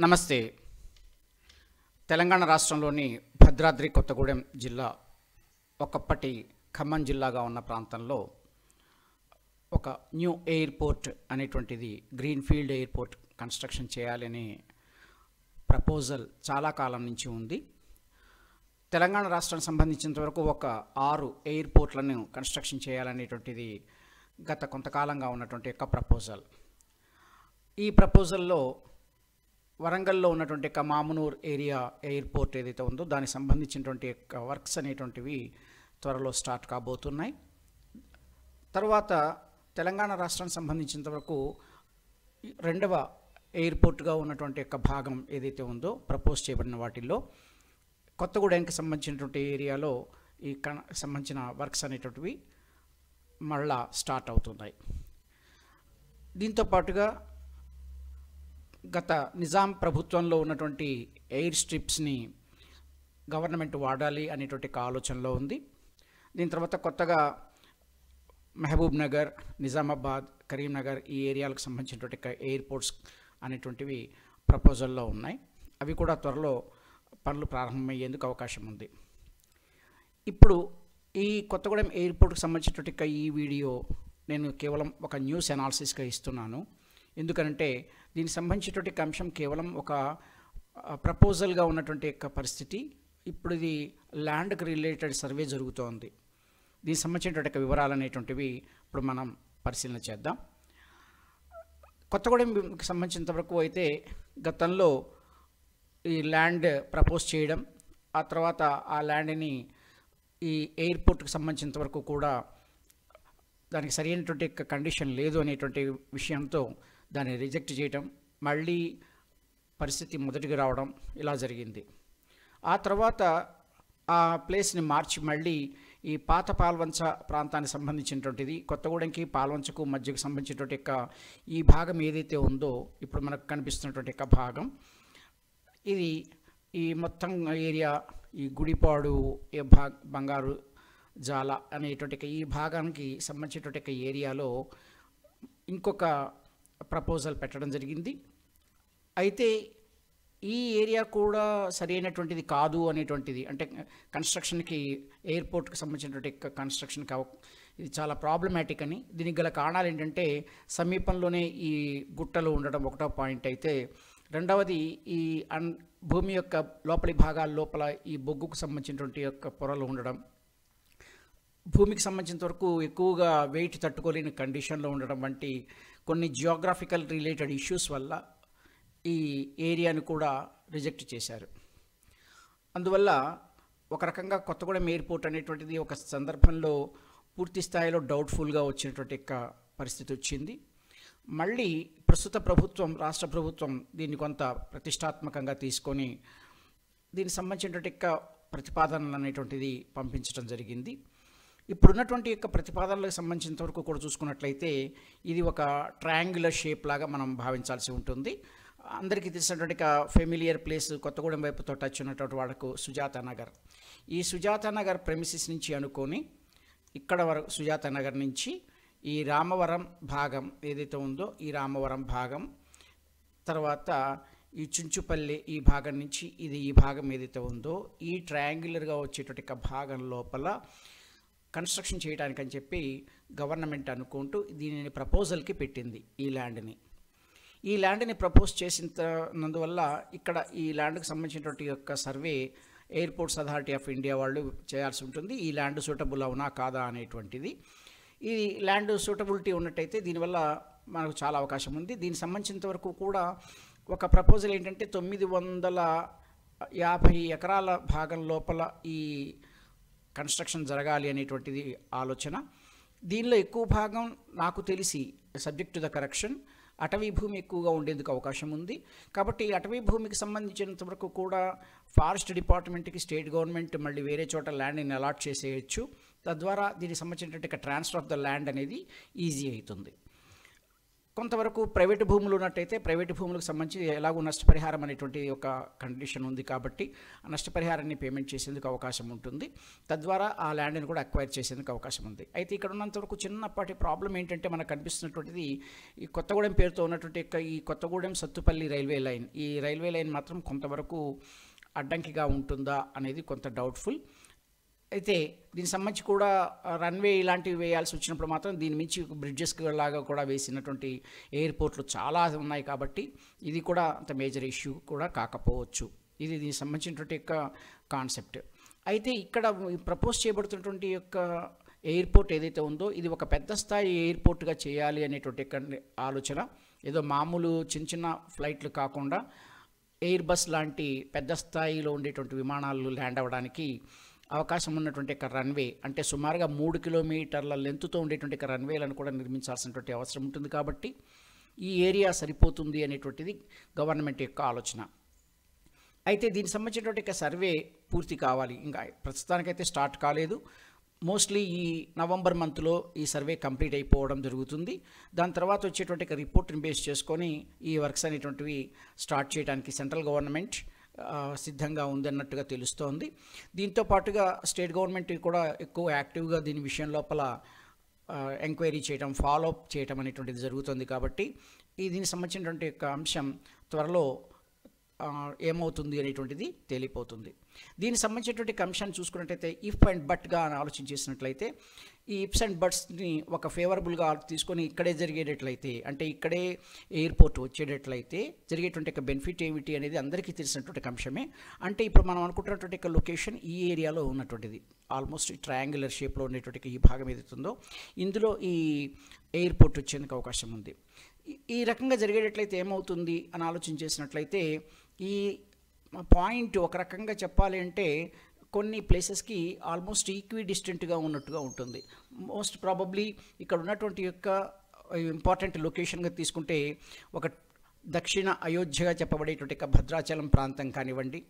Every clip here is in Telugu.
నమస్తే. తెలంగాణ రాష్ట్రంలోని భద్రాద్రి కొత్తగూడెం జిల్లా ఒకప్పటి ఖమ్మం జిల్లాగా ఉన్న ప్రాంతంలో ఒక న్యూ ఎయిర్పోర్ట్ అనేటువంటిది గ్రీన్ఫీల్డ్ ఎయిర్పోర్ట్ కన్స్ట్రక్షన్ చేయాలనే ప్రపోజల్ చాలా కాలం నుంచి ఉంది. తెలంగాణ రాష్ట్రానికి సంబంధించినంత వరకు ఒక 6 ఎయిర్పోర్ట్లను కన్స్ట్రక్షన్ చేయాలనేటువంటిది గత కొంతకాలంగా ఉన్నటువంటి ఒక ప్రపోజల్. ఈ ప్రపోజల్లో వరంగల్లో ఉన్నటువంటి మామునూర్ ఏరియా ఎయిర్పోర్ట్ ఏదైతే ఉందో దానికి సంబంధించినటువంటి వర్క్స్ అనేటువంటివి త్వరలో స్టార్ట్ కాబోతున్నాయి. తర్వాత తెలంగాణ రాష్ట్రానికి సంబంధించినంత వరకు రెండవ ఎయిర్పోర్ట్గా ఉన్నటువంటి భాగం ఏదైతే ఉందో ప్రపోజ్ చేయబడిన వాటిల్లో కొత్తగూడెంకి సంబంధించినటువంటి ఏరియాలో ఈ సంబంధించిన వర్క్స్ అనేటువంటివి మళ్ళా స్టార్ట్ అవుతున్నాయి. దీంతో పాటుగా గత నిజాం ప్రభుత్వంలో ఉన్నటువంటి ఎయిర్ స్ట్రిప్స్ని గవర్నమెంట్ వాడాలి అనేటువంటి ఆలోచనలో ఉంది. దీని తర్వాత కొత్తగా మహబూబ్ నగర్, నిజామాబాద్, కరీంనగర్ ఈ ఏరియాలకు సంబంధించినటువంటి ఎయిర్పోర్ట్స్ అనేటువంటివి ప్రపోజల్లో ఉన్నాయి. అవి కూడా త్వరలో పనులు ప్రారంభమయ్యేందుకు అవకాశం ఉంది. ఇప్పుడు ఈ కొత్తగూడెం ఎయిర్పోర్ట్కి సంబంధించినటువంటి ఈ వీడియో నేను కేవలం ఒక న్యూస్ అనాలిసిస్గా ఇస్తున్నాను. ఎందుకంటే దీనికి సంబంధించినటువంటి అంశం కేవలం ఒక ప్రపోజల్గా ఉన్నటువంటి పరిస్థితి. ఇప్పుడు ఇది ల్యాండ్కి రిలేటెడ్ సర్వే జరుగుతోంది. దీనికి సంబంధించినటువంటి వివరాలు అనేటువంటివి ఇప్పుడు మనం పరిశీలన చేద్దాం. కొత్తగూడెంకి సంబంధించినంత వరకు అయితే గతంలో ఈ ల్యాండ్ ప్రపోజ్ చేయడం, ఆ తర్వాత ఆ ల్యాండ్ని ఈ ఎయిర్పోర్ట్కి సంబంధించినంత వరకు కూడా దానికి సరైనటువంటి కండిషన్ లేదు అనేటువంటి విషయంతో దాన్ని రిజెక్ట్ చేయటం, మళ్ళీ పరిస్థితి మొదటికి రావడం ఇలా జరిగింది. ఆ తర్వాత ఆ ప్లేస్ని మార్చి మళ్ళీ ఈ పాత పాల్వంచ ప్రాంతానికి సంబంధించినటువంటిది కొత్తగూడెంకి పాల్వంచకు మధ్యకు సంబంధించినటువంటి ఈ భాగం ఏదైతే ఉందో ఇప్పుడు మనకు కనిపిస్తున్నటువంటి భాగం, ఇది ఈ మొత్తం ఏరియా ఈ గుడిపాడు బంగారు జాల అనేటువంటి ఈ భాగానికి సంబంధించినటువంటి ఏరియాలో ఇంకొక ప్రపోజల్ పెట్టడం జరిగింది. అయితే ఈ ఏరియా కూడా సరైనటువంటిది కాదు అనేటువంటిది, అంటే కన్స్ట్రక్షన్కి ఎయిర్పోర్ట్కి సంబంధించినటువంటి కన్స్ట్రక్షన్కి ఇది చాలా ప్రాబ్లమాటిక్ అని. దీనికి గల కారణాలు ఏంటంటే సమీపంలోనే ఈ గుట్టలు ఉండడం ఒకటో పాయింట్ అయితే, రెండవది ఈ భూమి యొక్క లోపలి భాగాల లోపల ఈ బొగ్గుకు సంబంధించినటువంటి పొరలు ఉండడం, భూమికి సంబంధించినంత వరకు ఎక్కువగా వెయిట్ తట్టుకోలేని కండిషన్లో ఉండడం వంటి కొన్ని జియోగ్రాఫికల్ రిలేటెడ్ ఇష్యూస్ వల్ల ఈ ఏరియాను కూడా రిజెక్ట్ చేశారు. అందువల్ల ఒక రకంగా కొత్తగూడెం ఎయిర్పోర్ట్ అనేటువంటిది ఒక సందర్భంలో పూర్తి స్థాయిలో డౌట్ఫుల్గా వచ్చినటువంటి పరిస్థితి వచ్చింది. మళ్ళీ ప్రస్తుత ప్రభుత్వం, రాష్ట్ర ప్రభుత్వం దీన్ని కొంత ప్రతిష్టాత్మకంగా తీసుకొని దీనికి సంబంధించినటువంటి ప్రతిపాదనలు అనేటువంటిది పంపించడం జరిగింది. ఇప్పుడున్నటువంటి ప్రతిపాదనలకు సంబంధించినంత వరకు కూడా చూసుకున్నట్లయితే ఇది ఒక ట్రయాంగులర్ షేప్ లాగా మనం భావించాల్సి ఉంటుంది. అందరికీ తెలిసినటువంటి ఫెమిలియర్ ప్లేస్ కొత్తగూడెం వైపుతో టచ్ ఉన్నటువంటి వాళ్ళకు సుజాత నగర్, ఈ సుజాత నగర్ ప్రెమిసిస్ నుంచి అనుకొని ఇక్కడ వరకు సుజాత నగర్ నుంచి ఈ రామవరం భాగం ఏదైతే ఉందో ఈ రామవరం భాగం, తర్వాత ఈ చుంచుపల్లి ఈ భాగం నుంచి ఇది ఈ భాగం ఏదైతే ఉందో ఈ ట్రయాంగులర్గా వచ్చేటువంటి భాగం లోపల కన్స్ట్రక్షన్ చేయడానికి అని చెప్పి గవర్నమెంట్ అనుకుంటూ దీనిని ప్రపోజల్కి పెట్టింది. ఈ ల్యాండ్ని ప్రపోజ్ చేసినందువల్ల ఇక్కడ ఈ ల్యాండ్కి సంబంధించినటువంటి survey airports authority of India వాళ్ళు చేయాల్సి ఉంటుంది. ఈ ల్యాండ్ సూటబుల్ అవునా కాదా అనేటువంటిది. ఈ ల్యాండ్ సూటబిలిటీ ఉన్నట్టయితే దీనివల్ల మనకు చాలా అవకాశం ఉంది. దీనికి సంబంధించినంత వరకు కూడా ఒక ప్రపోజల్ ఏంటంటే 950 ఎకరాల భాగం లోపల ఈ కన్స్ట్రక్షన్ జరగాలి అనేటువంటిది ఆలోచన. దీనిలో ఎక్కువ భాగం నాకు తెలిసి సబ్జెక్ట్ టు ద కరెక్షన్ అటవీ భూమి ఎక్కువగా ఉండేందుకు అవకాశం ఉంది. కాబట్టి అటవీ భూమికి సంబంధించినంత వరకు కూడా ఫారెస్ట్ డిపార్ట్మెంట్కి స్టేట్ గవర్నమెంట్ మళ్ళీ వేరే చోట ల్యాండ్ని అలాట్ చేసేయచ్చు. తద్వారా దీనికి సంబంధించినటువంటి ట్రాన్స్ఫర్ ఆఫ్ ద ల్యాండ్ అనేది ఈజీ అవుతుంది. కొంతవరకు ప్రైవేటు భూములు ఉన్నట్టయితే ప్రైవేటు భూములకు సంబంధించి ఎలాగో నష్టపరిహారం అనేటువంటి ఒక కండిషన్ ఉంది కాబట్టి ఆ నష్టపరిహారాన్ని పేమెంట్ చేసేందుకు అవకాశం ఉంటుంది. తద్వారా ఆ ల్యాండ్ని కూడా అక్వైర్ చేసేందుకు అవకాశం ఉంది. అయితే ఇక్కడ ఉన్నంతవరకు చిన్నపాటి ప్రాబ్లం ఏంటంటే మనకు కనిపిస్తున్నటువంటిది ఈ కొత్తగూడెం పేరుతో ఉన్నటువంటి ఈ కొత్తగూడెం సత్తుపల్లి రైల్వే లైన్, ఈ రైల్వే లైన్ మాత్రం కొంతవరకు అడ్డంకిగా ఉంటుందా అనేది కొంత డౌట్ఫుల్. అయితే దీనికి సంబంధించి కూడా రన్వే ఇలాంటివి వేయాల్సి వచ్చినప్పుడు మాత్రం దీని మించి బ్రిడ్జెస్ లాగా కూడా వేసినటువంటి ఎయిర్పోర్ట్లు చాలా ఉన్నాయి కాబట్టి ఇది కూడా అంత మేజర్ ఇష్యూ కూడా కాకపోవచ్చు. ఇది దీనికి సంబంధించినటువంటి యొక్క కాన్సెప్ట్. అయితే ఇక్కడ ప్రపోజ్ చేయబడుతున్నటువంటి యొక్క ఎయిర్పోర్ట్ ఏదైతే ఉందో ఇది ఒక పెద్ద స్థాయి ఎయిర్పోర్ట్గా చేయాలి అనేటువంటి ఆలోచన. ఏదో మామూలు చిన్న చిన్న ఫ్లైట్లు కాకుండా ఎయిర్ బస్ లాంటి పెద్ద స్థాయిలో ఉండేటువంటి విమానాలు ల్యాండ్ అవ్వడానికి అవకాశం ఉన్నటువంటి ఒక రన్వే, అంటే సుమారుగా 3 కిలోమీటర్ల లెంత్తో ఉండేటువంటి ఒక రన్వేలను కూడా నిర్మించాల్సినటువంటి అవసరం ఉంటుంది. కాబట్టి ఈ ఏరియా సరిపోతుంది అనేటువంటిది గవర్నమెంట్ యొక్క ఆలోచన. అయితే దీనికి సంబంధించినటువంటి ఒక సర్వే పూర్తి కావాలి. ఇంకా ప్రస్తుతానికైతే స్టార్ట్ కాలేదు. మోస్ట్లీ ఈ నవంబర్ మంత్లో ఈ సర్వే కంప్లీట్ అయిపోవడం జరుగుతుంది. దాని తర్వాత వచ్చేటువంటి రిపోర్ట్ని బేస్ చేసుకొని ఈ వర్క్స్ అనేటువంటివి స్టార్ట్ చేయడానికి సెంట్రల్ గవర్నమెంట్ సిద్ధంగా ఉందన్నట్టుగా తెలుస్తోంది. దీంతో పాటుగా స్టేట్ గవర్నమెంట్ కూడా ఎక్కువ యాక్టివ్గా దీని విషయం లోపల ఎంక్వైరీ చేయడం, ఫాలో అప్ చేయడం అనేటువంటిది జరుగుతుంది. కాబట్టి దీనికి సంబంధించినటువంటి యొక్క అంశం త్వరలో ఏమవుతుంది అనేటువంటిది తేలిపోతుంది. దీనికి సంబంధించినటువంటి అంశాన్ని చూసుకున్నట్టయితే ఇఫ్ అండ్ బట్గా ఆలోచించేసినట్లయితే ఈ ఇఫ్స్ అండ్ బట్స్ని ఒక ఫేవరబుల్గా తీసుకొని ఇక్కడే జరిగేటట్లయితే, అంటే ఇక్కడే ఎయిర్పోర్ట్ వచ్చేటట్లయితే జరిగేటువంటి ఒక బెనిఫిట్ ఏమిటి అనేది అందరికీ తెలిసినటువంటి అంశమే. అంటే ఇప్పుడు మనం అనుకుంటున్నటువంటి లొకేషన్ ఈ ఏరియాలో ఉన్నటువంటిది, ఆల్మోస్ట్ ట్రయాంగులర్ షేప్లో ఉండేటువంటి ఈ భాగం ఏదైతుందో ఇందులో ఈ ఎయిర్పోర్ట్ వచ్చేందుకు అవకాశం ఉంది. ఈ రకంగా జరిగేటట్లయితే ఏమవుతుంది అని ఆలోచించేసినట్లయితే ఈ పాయింట్ ఒక రకంగా చెప్పాలి అంటే కొన్ని ప్లేసెస్కి ఆల్మోస్ట్ ఈక్వి డిస్టెంట్గా ఉన్నట్టుగా ఉంటుంది. మోస్ట్ ప్రాబబ్లీ ఇక్కడ ఉన్నటువంటి యొక్క ఇంపార్టెంట్ లొకేషన్గా తీసుకుంటే ఒక దక్షిణ అయోధ్యగా చెప్పబడేటువంటి భద్రాచలం ప్రాంతం కానివ్వండి,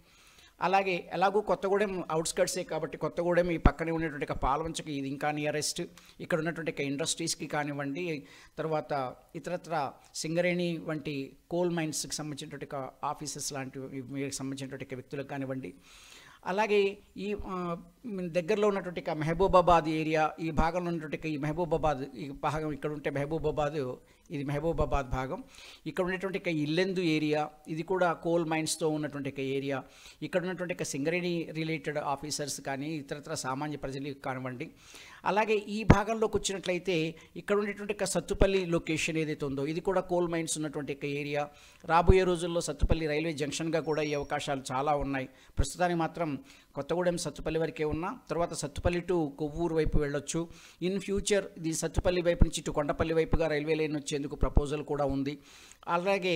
అలాగే ఎలాగూ కొత్తగూడెం అవుట్స్కట్సే కాబట్టి కొత్తగూడెం ఈ పక్కనే ఉన్నటువంటి పాల్వంచకి ఇది ఇంకా నియరెస్ట్, ఇక్కడ ఉన్నటువంటి ఇండస్ట్రీస్కి కానివ్వండి, తర్వాత ఇతరత్ర సింగరేణి వంటి కోల్ మైన్స్కి సంబంధించినటువంటి ఆఫీసెస్ లాంటివి మీకు సంబంధించినటువంటి వ్యక్తులకు కానివ్వండి, అలాగే ఈ దగ్గరలో ఉన్నటువంటి మహబూబాబాద్ ఏరియా, ఈ భాగంలో ఉన్నటువంటి ఈ మహబూబాబాద్ ఈ భాగం ఇక్కడ ఉంటే మహబూబాబాద్, ఇది మహబూబాబాద్ భాగం. ఇక్కడ ఉన్నటువంటి ఇల్లెందు ఏరియా, ఇది కూడా కోల్ మైన్స్తో ఉన్నటువంటి ఏరియా. ఇక్కడ ఉన్నటువంటి సింగరేణి రిలేటెడ్ ఆఫీసర్స్ కానీ ఇతరత్ర సామాన్య ప్రజలకు కానివ్వండి. అలాగే ఈ భాగంలోకి వచ్చినట్లయితే ఇక్కడ ఉండేటువంటి సత్తుపల్లి లొకేషన్ ఏదైతే ఉందో ఇది కూడా కోల్ మైన్స్ ఉన్నటువంటి ఏరియా. రాబోయే రోజుల్లో సత్తుపల్లి రైల్వే జంక్షన్గా కూడా ఈ అవకాశాలు చాలా ఉన్నాయి. ప్రస్తుతానికి మాత్రం కొత్తగూడెం సత్తుపల్లి వరకే ఉన్నా, తర్వాత సత్తుపల్లి టు కొవ్వూరు వైపు వెళ్ళొచ్చు. ఇన్ ఫ్యూచర్ ఇది సత్తుపల్లి వైపు నుంచి ఇటు కొండపల్లి వైపుగా రైల్వే లైన్ వచ్చేందుకు ప్రపోజల్ కూడా ఉంది. అలాగే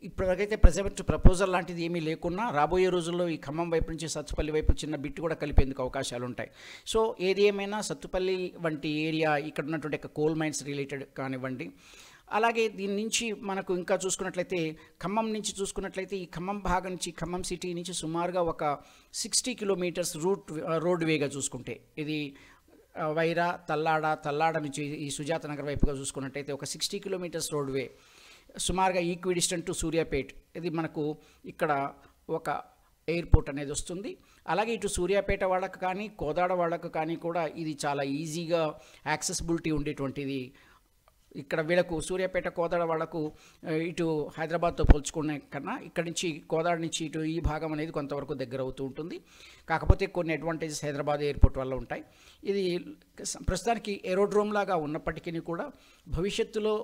ఇప్పటివరకైతే ప్రెజెంట్ ప్రపోజల్ లాంటిది ఏమీ లేకున్నా రాబోయే రోజుల్లో ఈ ఖమ్మం వైపు నుంచి సత్తుపల్లి వైపు చిన్న బిట్ కూడా కలిపేందుకు అవకాశాలు ఉంటాయి. సో ఏది ఏమైనా సత్తుపల్లి వంటి ఏరియా ఇక్కడ ఉన్నటువంటి కోల్ మైన్స్ రిలేటెడ్ కానివ్వండి. అలాగే దీని నుంచి మనకు ఇంకా చూసుకున్నట్లయితే ఖమ్మం నుంచి చూసుకున్నట్లయితే ఈ ఖమ్మం భాగం నుంచి ఖమ్మం సిటీ నుంచి సుమారుగా ఒక 60 కిలోమీటర్స్ రోడ్ వేగా చూసుకుంటే ఇది వైరా తల్లాడ నుంచి ఈ సుజాత నగర్ వైపుగా చూసుకున్నట్టయితే ఒక 60 కిలోమీటర్స్ రోడ్ వే సుమారుగా ఈక్వి డిస్టెంట్ టు సూర్యాపేట్, ఇది మనకు ఇక్కడ ఒక ఎయిర్పోర్ట్ అనేది వస్తుంది. అలాగే ఇటు సూర్యాపేట వాళ్ళకు కానీ కోదాడ వాళ్ళకు కానీ కూడా ఇది చాలా ఈజీగా యాక్సెసిబిలిటీ ఉండేటువంటిది. ఇక్కడ వీళ్ళకు సూర్యాపేట కోదాడ వాళ్ళకు ఇటు హైదరాబాద్తో పోల్చుకునే కన్నా ఇక్కడి నుంచి కోదాడ నుంచి ఇటు ఈ భాగం అనేది కొంతవరకు దగ్గర అవుతూ ఉంటుంది. కాకపోతే కొన్ని అడ్వాంటేజెస్ హైదరాబాద్ ఎయిర్పోర్ట్ వల్ల ఉంటాయి. ఇది ప్రస్తుతానికి ఏరోడ్రోమ్ లాగా ఉన్నప్పటికీ కూడా భవిష్యత్తులో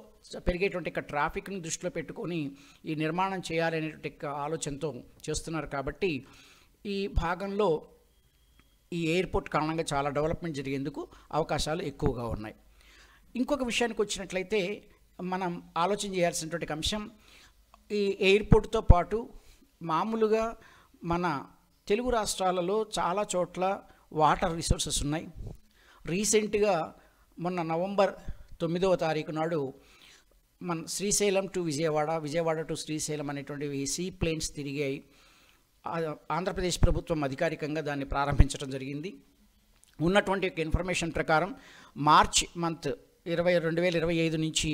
పెరిగేటువంటి ట్రాఫిక్ని దృష్టిలో పెట్టుకొని ఈ నిర్మాణం చేయాలనేటువంటి ఆలోచనతో చేస్తున్నారు. కాబట్టి ఈ భాగంలో ఈ ఎయిర్పోర్ట్ కారణంగా చాలా డెవలప్మెంట్ జరిగేందుకు అవకాశాలు ఎక్కువగా ఉన్నాయి. ఇంకొక విషయానికి వచ్చినట్లయితే మనం ఆలోచన చేయాల్సినటువంటి అంశం ఈ ఎయిర్పోర్ట్తో పాటు మామూలుగా మన తెలుగు రాష్ట్రాలలో చాలా చోట్ల వాటర్ రిసోర్సెస్ ఉన్నాయి. రీసెంట్గా మొన్న నవంబర్ 9వ తారీఖు నాడు మన శ్రీశైలం టు విజయవాడ టు శ్రీశైలం అనేటువంటి సీ ప్లేన్స్ తిరిగాయి. ఆంధ్రప్రదేశ్ ప్రభుత్వం అధికారికంగా దాన్ని ప్రారంభించడం జరిగింది. ఉన్నటువంటి ఇన్ఫర్మేషన్ ప్రకారం మార్చ్ మంత్ 2025 నుంచి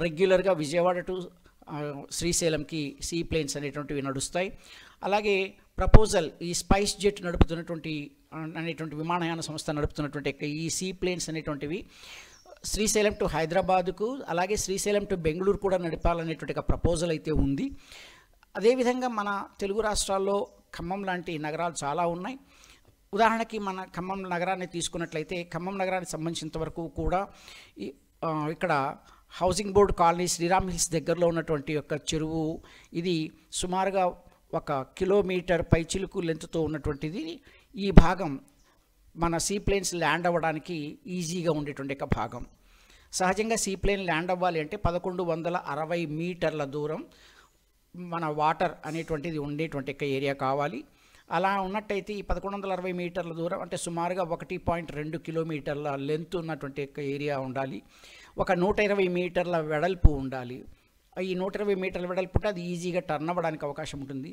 రెగ్యులర్గా విజయవాడ టు శ్రీశైలంకి సీ ప్లేన్స్ అనేటువంటివి నడుస్తాయి. అలాగే ప్రపోజల్ ఈ స్పైస్ జెట్ నడుపుతున్నటువంటి అనేటువంటి విమానయాన సంస్థ నడుపుతున్నటువంటి ఈ సీ ప్లేన్స్ అనేటువంటివి శ్రీశైలం టు హైదరాబాదుకు అలాగే శ్రీశైలం టు బెంగళూరు కూడా నడిపాలనేటువంటి ఒక ప్రపోజల్ అయితే ఉంది. అదేవిధంగా మన తెలుగు రాష్ట్రాల్లో ఖమ్మం లాంటి నగరాలు చాలా ఉన్నాయి. ఉదాహరణకి మన ఖమ్మం నగరాన్ని తీసుకున్నట్లయితే ఖమ్మం నగరానికి సంబంధించినంత వరకు కూడా ఇక్కడ housing board colony Sriram Hills దగ్గరలో ఉన్నటువంటి యొక్క చెరువు ఇది సుమారుగా 1 కిలోమీటర్ పైచిలుకు లెంత్తో ఉన్నటువంటిది. ఈ భాగం మన సీ ప్లేన్స్ ల్యాండ్ అవ్వడానికి ఈజీగా ఉండేటువంటి ఒక భాగం. సహజంగా సీ ప్లేన్ ల్యాండ్ అవ్వాలి అంటే 1160 మీటర్ల దూరం మన వాటర్ అనేటువంటిది ఉండేటువంటి ఒక ఏరియా కావాలి. అలా ఉన్నట్టయితే ఈ 1160 మీటర్ల దూరం అంటే సుమారుగా 1.2 కిలోమీటర్ల లెంత్ ఉన్నటువంటి ఒక ఏరియా ఉండాలి. ఒక 120 మీటర్ల వెడల్పు ఉండాలి. ఈ 120 మీటర్ల వెడల్పు ఉంటే అది ఈజీగా టర్న్ అవ్వడానికి అవకాశం ఉంటుంది.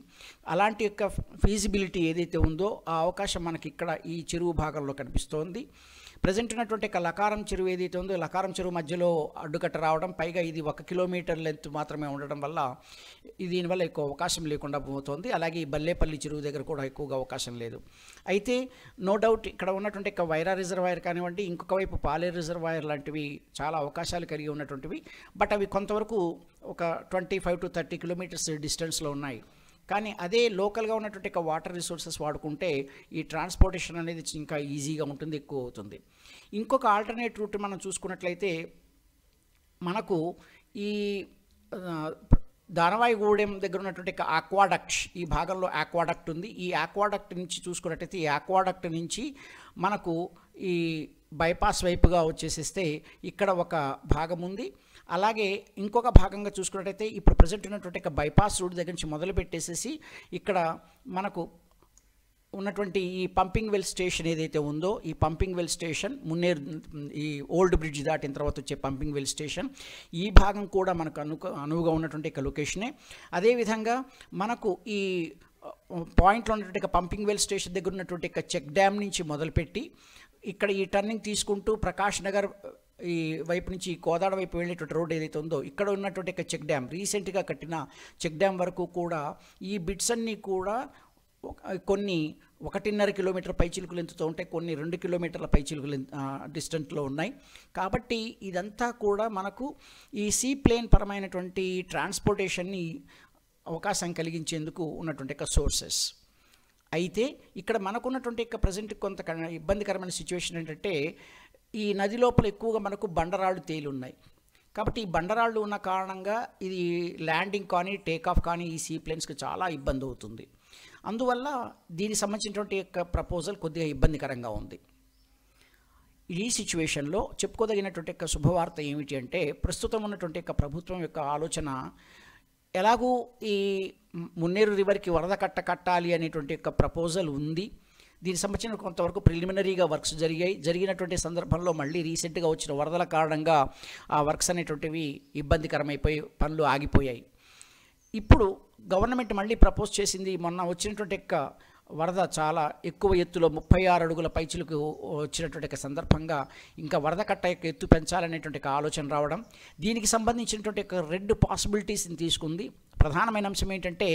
అలాంటి యొక్క ఫీజిబిలిటీ ఏదైతే ఉందో ఆ అవకాశం మనకి ఇక్కడ ఈ చెరువు భాగంలో కనిపిస్తోంది. ప్రజెంట్ ఉన్నటువంటి లకారం చెరువు ఏదైతే ఉందో లకారం చెరువు మధ్యలో అడ్డుకట్ట రావడం, పైగా ఇది 1 కిలోమీటర్ లెంత్ మాత్రమే ఉండడం వల్ల దీనివల్ల ఎక్కువ అవకాశం లేకుండా పోతుంది. అలాగే ఈ బల్లేపల్లి చెరువు దగ్గర కూడా ఎక్కువగా అవకాశం లేదు. అయితే నో డౌట్ ఇక్కడ ఉన్నటువంటి వైరా రిజర్వాయర్ కానివ్వండి, ఇంకొక వైపు పాలేరు రిజర్వాయర్ లాంటివి చాలా అవకాశాలు కలిగి ఉన్నటువంటివి. బట్ అవి కొంతవరకు ఒక 25 to 30 కిలోమీటర్స్ డిస్టెన్స్లో ఉన్నాయి. కానీ అదే లోకల్గా ఉన్నటువంటి వాటర్ రిసోర్సెస్ వాడుకుంటే ఈ ట్రాన్స్పోర్టేషన్ అనేది ఇంకా ఈజీగా ఉంటుంది, ఎక్కువ అవుతుంది. ఇంకొక ఆల్టర్నేట్ రూట్ మనం చూసుకున్నట్లయితే మనకు ఈ దానవాయిగూడెం దగ్గర ఉన్నటువంటి ఆక్వాడక్ట్, ఈ భాగంలో ఆక్వాడక్ట్ ఉంది. ఈ ఆక్వాడక్ట్ నుంచి చూసుకున్నట్టయితే ఈ ఆక్వాడక్ట్ నుంచి మనకు ఈ బైపాస్ వైపుగా వచ్చేసేస్తే ఇక్కడ ఒక భాగం ఉంది. అలాగే ఇంకొక భాగంగా చూసుకున్నట్టయితే ఇప్పుడు ప్రజెంట్ ఉన్నటువంటి బైపాస్ రూట్ దగ్గర నుంచి మొదలు పెట్టేసేసి ఇక్కడ మనకు ఉన్నటువంటి ఈ పంపింగ్ వెల్ స్టేషన్ ఏదైతే ఉందో ఈ పంపింగ్ వెల్ స్టేషన్ మున్నేరు ఈ ఓల్డ్ బ్రిడ్జ్ దాటిన తర్వాత వచ్చే పంపింగ్ వెల్ స్టేషన్ ఈ భాగం కూడా మనకు అనువుగా ఉన్నటువంటి లొకేషనే. అదేవిధంగా మనకు ఈ పాయింట్లో ఉన్నటువంటి పంపింగ్ వెల్ స్టేషన్ దగ్గర ఉన్నటువంటి చెక్ డ్యామ్ నుంచి మొదలుపెట్టి ఇక్కడ ఈ టర్నింగ్ తీసుకుంటూ ప్రకాష్ నగర్ ఈ వైపు నుంచి కోదాడ వైపు వెళ్ళేటువంటి రోడ్ ఏదైతే ఉందో ఇక్కడ ఉన్నటువంటి చెక్ డ్యామ్ రీసెంట్గా కట్టిన చెక్ డ్యామ్ వరకు కూడా ఈ బిట్స్ అన్నీ కూడా కొన్ని 1.5 కిలోమీటర్ పైచిలుకు లెంత్తో ఉంటాయి, కొన్ని 2 కిలోమీటర్ల పైచిలుకు డిస్టెంట్లో ఉన్నాయి. కాబట్టి ఇదంతా కూడా మనకు ఈ సీ ప్లేన్ పరమైనటువంటి ట్రాన్స్పోర్టేషన్ని అవకాశం కలిగించేందుకు ఉన్నటువంటి సోర్సెస్. అయితే ఇక్కడ మనకున్నటువంటి ప్రజెంట్ కొంత ఇబ్బందికరమైన సిచ్యువేషన్ ఏంటంటే ఈ నది లోపల ఎక్కువగా మనకు బండరాళ్ళు తేలి ఉన్నాయి. కాబట్టి ఈ బండరాళ్ళు ఉన్న కారణంగా ఇది ల్యాండింగ్ కానీ టేకాఫ్ కానీ ఈ సీ ప్లేన్స్కి చాలా ఇబ్బంది అవుతుంది. అందువల్ల దీనికి సంబంధించినటువంటి ప్రపోజల్ కొద్దిగా ఇబ్బందికరంగా ఉంది. ఈ సిచ్యువేషన్లో చెప్పుకోదగినటువంటి శుభవార్త ఏమిటి అంటే ప్రస్తుతం ఉన్నటువంటి ప్రభుత్వం యొక్క ఆలోచన ఎలాగూ ఈ మున్నేరు రివర్కి వరద కట్టాలి అనేటువంటి ప్రపోజల్ ఉంది. దీనికి సంబంధించిన కొంతవరకు ప్రిలిమినరీగా వర్క్స్ జరిగినటువంటి సందర్భంలో మళ్ళీ రీసెంట్గా వచ్చిన వరదల కారణంగా ఆ వర్క్స్ అనేటువంటివి ఇబ్బందికరమైపోయి పనులు ఆగిపోయాయి. ఇప్పుడు గవర్నమెంట్ మళ్ళీ ప్రపోజ్ చేసింది. మొన్న వచ్చినటువంటి వరద చాలా ఎక్కువ ఎత్తులో 36 అడుగుల పైచిలకు వచ్చినటువంటి సందర్భంగా ఇంకా వరద కట్ట యొక్క ఎత్తు పెంచాలనేటువంటి ఆలోచన రావడం, దీనికి సంబంధించినటువంటి 2 పాసిబిలిటీస్ని తీసుకుంది. ప్రధానమైన అంశం ఏంటంటే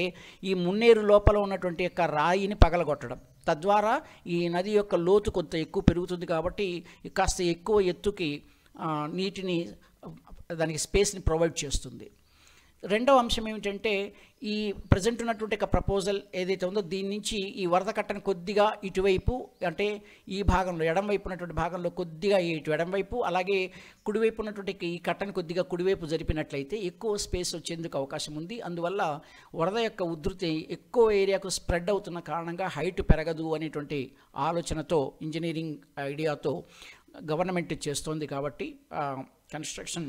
ఈ మున్నేరు లోపల ఉన్నటువంటి రాయిని పగలగొట్టడం, తద్వారా ఈ నది యొక్క లోతు కొంత ఎక్కువ పెరుగుతుంది కాబట్టి కాస్త ఎక్కువ ఎత్తుకి నీటిని దానికి స్పేస్ని ప్రొవైడ్ చేస్తుంది. రెండవ అంశం ఏమిటంటే ఈ ప్రజెంట్ ఉన్నటువంటి ప్రపోజల్ ఏదైతే ఉందో దీని నుంచి ఈ వరద కట్టను కొద్దిగా ఇటువైపు అంటే ఈ భాగంలో ఎడంవైపు ఉన్నటువంటి భాగంలో కొద్దిగా ఇటు ఎడంవైపు అలాగే కుడివైపు ఉన్నటువంటి ఈ కట్టను కొద్దిగా కుడివైపు జరిపినట్లయితే ఎక్కువ స్పేస్ వచ్చేందుకు అవకాశం ఉంది. అందువల్ల వరద యొక్క ఉధృతి ఎక్కువ ఏరియాకు స్ప్రెడ్ అవుతున్న కారణంగా హైట్ పెరగదు అనేటువంటి ఆలోచనతో ఇంజనీరింగ్ ఐడియాతో గవర్నమెంట్ చేస్తోంది. కాబట్టి కన్స్ట్రక్షన్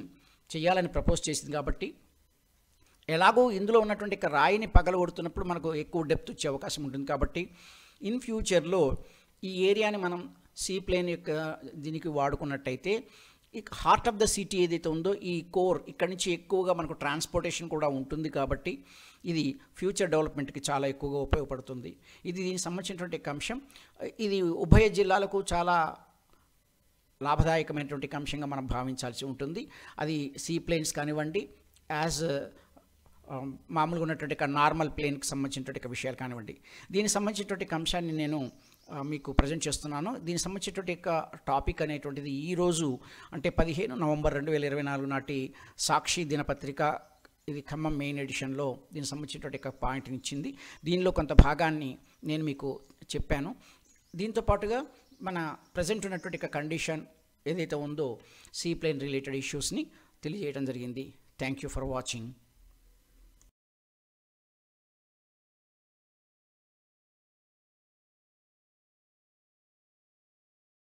చేయాలని ప్రపోజ్ చేసింది. కాబట్టి ఎలాగో ఇందులో ఉన్నటువంటి రాయిని పగలగొడుతున్నప్పుడు మనకు ఎక్కువ డెప్త్ వచ్చే అవకాశం ఉంటుంది. కాబట్టి ఇన్ ఫ్యూచర్లో ఈ ఏరియాని మనం సీ ప్లేన్ యొక్క దీనికి వాడుకున్నట్టయితే ఈ హార్ట్ ఆఫ్ ద సిటీ ఏదైతే ఉందో ఈ కోర్ ఇక్కడి నుంచి ఎక్కువగా మనకు ట్రాన్స్పోర్టేషన్ కూడా ఉంటుంది. కాబట్టి ఇది ఫ్యూచర్ డెవలప్మెంట్కి చాలా ఎక్కువగా ఉపయోగపడుతుంది. ఇది దీనికి సంబంధించినటువంటి అంశం. ఇది ఉభయ జిల్లాలకు చాలా లాభదాయకమైనటువంటి అంశంగా మనం భావించాల్సి ఉంటుంది. అది సీ ప్లేన్స్ కానివ్వండి, యాజ్ మామూలుగా ఉన్నటువంటి నార్మల్ ప్లేన్కి సంబంధించినటువంటి విషయాలు కానివ్వండి. దీనికి సంబంధించినటువంటి అంశాన్ని నేను మీకు ప్రజెంట్ చేస్తున్నాను. దీనికి సంబంధించినటువంటి టాపిక్ అనేటువంటిది ఈరోజు అంటే 15 నవంబర్ 2024 నాటి సాక్షి దినపత్రిక, ఇది ఖమ్మం మెయిన్ ఎడిషన్లో దీనికి సంబంధించినటువంటి పాయింట్ని ఇచ్చింది. దీనిలో కొంత భాగాన్ని నేను మీకు చెప్పాను. దీంతో పాటుగా మన ప్రజెంట్ ఉన్నటువంటి కండిషన్ ఏదైతే ఉందో సీ ప్లేన్ రిలేటెడ్ ఇష్యూస్ని తెలియజేయడం జరిగింది. Thank you for watching.